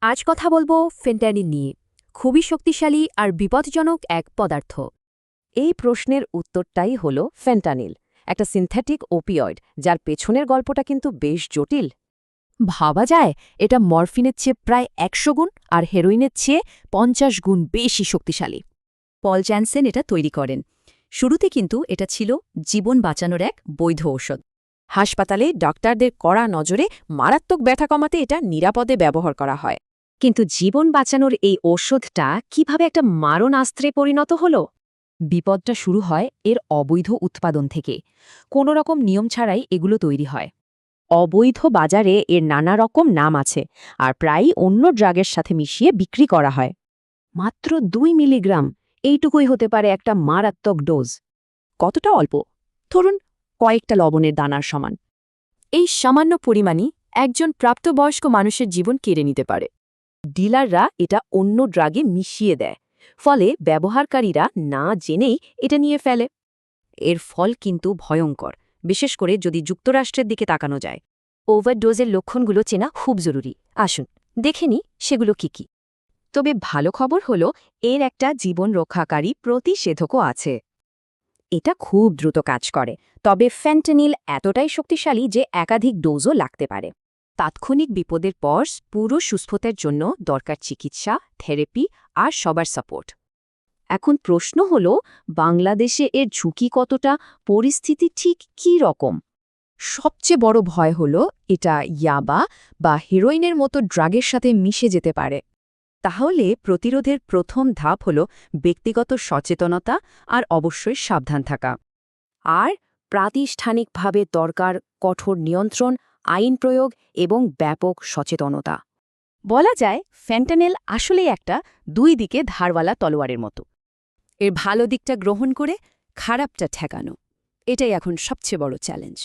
আজ কথা বলবো ফেন্টানিল নিয়ে। খুবই শক্তিশালী আর বিপজ্জনক এক পদার্থ। এই প্রশ্নের উত্তরটাই হল ফেন্টানিল, একটা সিনথেটিক ওপিয়য়েড যার পেছনের গল্পটা কিন্তু বেশ জটিল। ভাবা যায় এটা মরফিনের চেয়ে প্রায় ১০০ গুণ আর হেরোইনের চেয়ে ৫০ গুণ বেশি শক্তিশালী। পল জ্যানসেন এটা তৈরি করেন। শুরুতে কিন্তু এটা ছিল জীবন বাঁচানোর এক বৈধ ঔষধ। হাসপাতালে ডাক্তারদের কড়া নজরে মারাত্মক ব্যথা কমাতে এটা নিরাপদে ব্যবহার করা হয়। কিন্তু জীবন বাঁচানোর এই ঔষধটা কিভাবে একটা মারণাস্ত্রে পরিণত হল? বিপদটা শুরু হয় এর অবৈধ উৎপাদন থেকে। কোনো রকম নিয়ম ছাড়াই এগুলো তৈরি হয়। অবৈধ বাজারে এর নানা রকম নাম আছে, আর প্রায়ই অন্য ড্রাগের সাথে মিশিয়ে বিক্রি করা হয়। মাত্র ২ মিলিগ্রাম, এইটুকুই হতে পারে একটা মারাত্মক ডোজ। কতটা অল্প? ধরুন কয়েকটা লবণের দানার সমান। এই সামান্য পরিমাণই একজন প্রাপ্তবয়স্ক মানুষের জীবন কেড়ে নিতে পারে। ডিলাররা এটা অন্য ড্রাগে মিশিয়ে দেয়, ফলে ব্যবহারকারীরা না জেনেই এটা নিয়ে ফেলে। এর ফল কিন্তু ভয়ঙ্কর, বিশেষ করে যদি যুক্তরাষ্ট্রের দিকে তাকানো যায়। ওভারডোজের লক্ষণগুলো চেনা খুব জরুরি। আসুন দেখে নিই সেগুলো কি কি। তবে ভালো খবর হলো এর একটা জীবন রক্ষাকারী প্রতিষেধকও আছে। এটা খুব দ্রুত কাজ করে, তবে ফেন্টানিল এতটাই শক্তিশালী যে একাধিক ডোজও লাগতে পারে। তাৎক্ষণিক বিপদের পর পুরো সুস্থতার জন্য দরকার চিকিৎসা, থেরাপি আর সবার সাপোর্ট। এখন প্রশ্ন হল, বাংলাদেশে এর ঝুঁকি কতটা, পরিস্থিতি ঠিক কী রকম? সবচেয়ে বড় ভয় হল এটা ইয়াবা বা হেরোইনের মতো ড্রাগের সাথে মিশে যেতে পারে। তাহলে প্রতিরোধের প্রথম ধাপ হল ব্যক্তিগত সচেতনতা আর অবশ্যই সাবধান থাকা। আর প্রাতিষ্ঠানিকভাবে দরকার কঠোর নিয়ন্ত্রণ, আইন প্রয়োগ এবং ব্যাপক সচেতনতা। বলা যায় ফেন্টানিল আসলেই একটা দুই দিকে ধারওয়ালা তলোয়ারের মতো। এর ভালো দিকটা গ্রহণ করে খারাপটা ঠেকানো, এটাই এখন সবচেয়ে বড় চ্যালেঞ্জ।